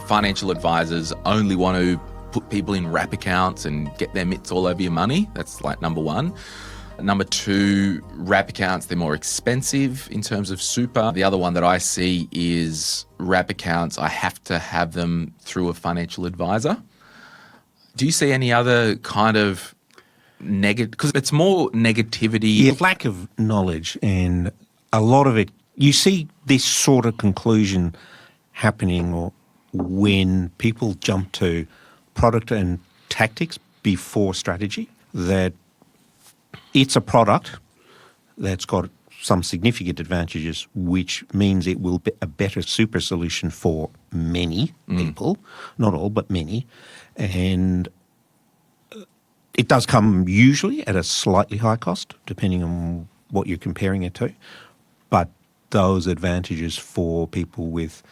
financial advisors only want to put people in wrap accounts and get their mitts all over your money. That's like number one. Number two, wrap accounts, they're more expensive in terms of super. The other one that I see is wrap accounts, I have to have them through a financial advisor. Do you see any other kind of negative, because it's more negativity? Yeah, lack of knowledge, and a lot of it, you see this sort of conclusion happening or when people jump to product and tactics before strategy, that it's a product that's got some significant advantages, which means it will be a better super solution for many people, not all, but many. And it does come usually at a slightly high cost, depending on what you're comparing it to. But those advantages for people with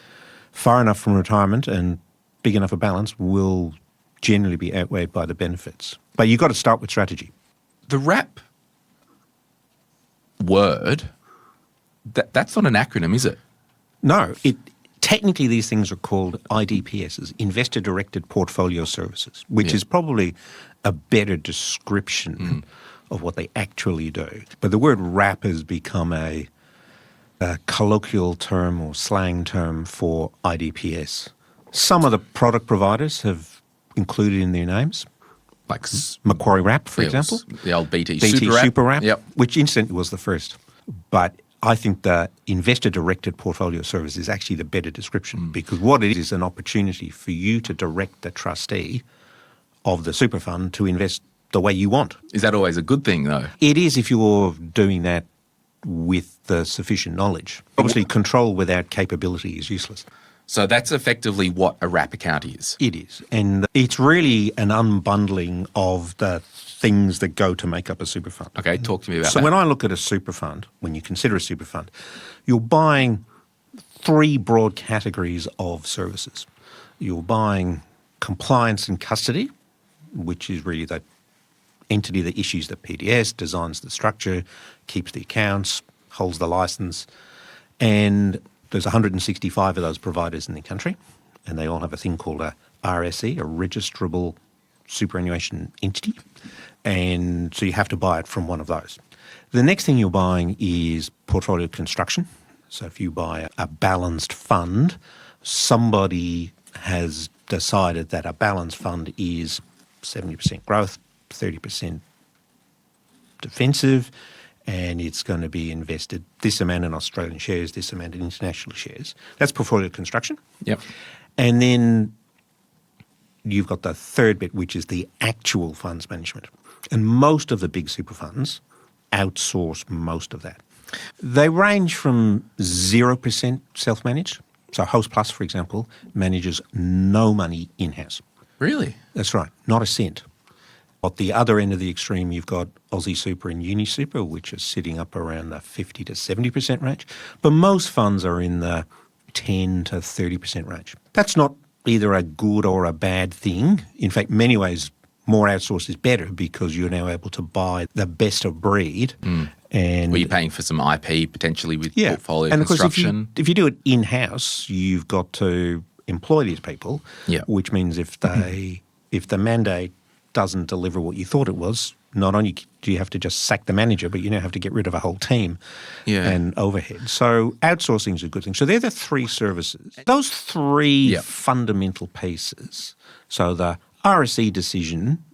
far enough from retirement and big enough a balance will generally be outweighed by the benefits. But you've got to start with strategy. The wrap word, that's not an acronym, is it? No, technically these things are called IDPSs, Investor Directed Portfolio Services, which is probably a better description of what they actually do. But the word wrap has become a colloquial term or slang term for IDPS. Some of the product providers have included in their names, like Macquarie Wrap, for example. The old BT Super Wrap, yep. Which incidentally was the first. But I think the investor-directed portfolio service is actually the better description because what it is an opportunity for you to direct the trustee of the super fund to invest the way you want. Is that always a good thing, though? It is if you're doing that with the sufficient knowledge. Obviously, control without capability is useless. So that's effectively what a wrap account is. It is. And it's really an unbundling of the things that go to make up a super fund. Okay, talk to me about that. So when I look at a super fund, when you consider a super fund, you're buying three broad categories of services. You're buying compliance and custody, which is really the entity that issues the PDS, designs the structure, keeps the accounts, holds the license, and there's 165 of those providers in the country, and they all have a thing called a RSE, a registrable superannuation entity, and so you have to buy it from one of those. The next thing you're buying is portfolio construction. So if you buy a balanced fund, somebody has decided that a balanced fund is 70% growth, 30% defensive, and it's going to be invested this amount in Australian shares, this amount in international shares. That's portfolio construction. Yep. And then you've got the third bit, which is the actual funds management. And most of the big super funds outsource most of that. They range from 0% self-managed. So Host Plus, for example, manages no money in-house. Really? That's right, not a cent. At the other end of the extreme, you've got Aussie Super and Uni Super, which are sitting up around the 50 to 70% range. But most funds are in the 10 to 30% range. That's not either a good or a bad thing. In fact, many ways, more outsourced is better because you're now able to buy the best of breed. And you're paying for some IP potentially with portfolio and construction. And of course, if you do it in-house, you've got to employ these people, which means if the mandate doesn't deliver what you thought it was, not only do you have to just sack the manager, but you now have to get rid of a whole team and overhead. So outsourcing is a good thing. So they're the three services. Those three fundamental pieces. So the RSE decision,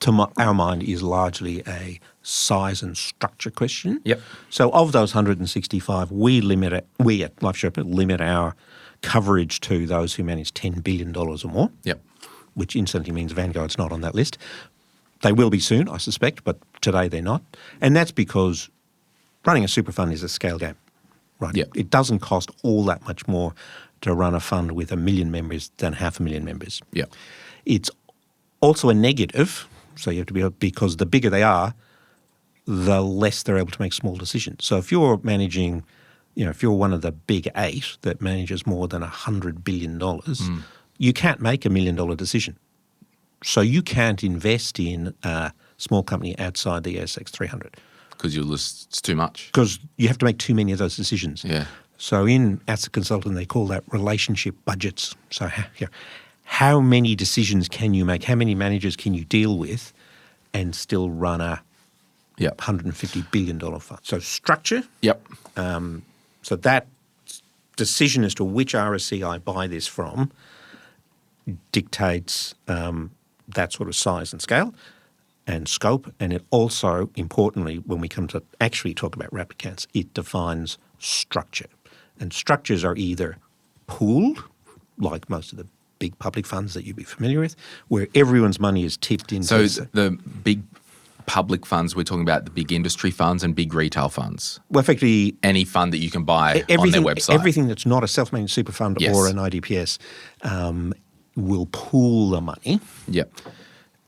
to our mind, is largely a size and structure question. Yep. So of those 165, we at Life Sherpa limit our coverage to those who manage $10 billion or more. Yep. Which instantly means Vanguard's not on that list. They will be soon, I suspect, but today they're not. And that's because running a super fund is a scale game, right? Yep. It doesn't cost all that much more to run a fund with 1 million members than 500,000 members. Yeah. It's also a negative, so you have to be, because the bigger they are, the less they're able to make small decisions. So if you're managing, if you're one of the big 8 that manages more than $100 billion, you can't make $1 million decision. So you can't invest in a small company outside the ASX 300. Because it's too much. Because you have to make too many of those decisions. Yeah. So in asset consulting, they call that relationship budgets. So how many decisions can you make? How many managers can you deal with and still run a Yep. $150 billion fund? So structure. Yep. So that decision as to which RSC I buy this from dictates that sort of size and scale and scope. And it also, importantly, when we come to actually talk about wrap accounts, it defines structure. And structures are either pooled, like most of the big public funds that you'd be familiar with, where everyone's money is tipped into. So the big public funds, we're talking about the big industry funds and big retail funds. Well, effectively, Any fund that you can buy on their website. everything that's not a self-managed super fund Yes. or an IDPS will pool the money. Yep.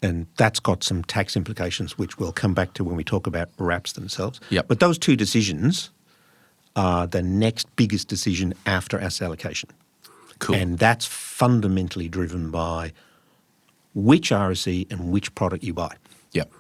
And that's got some tax implications, which we'll come back to when we talk about wraps themselves. Yep. But those two decisions are the next biggest decision after asset allocation. Cool. And that's fundamentally driven by which RSE and which product you buy. Yep.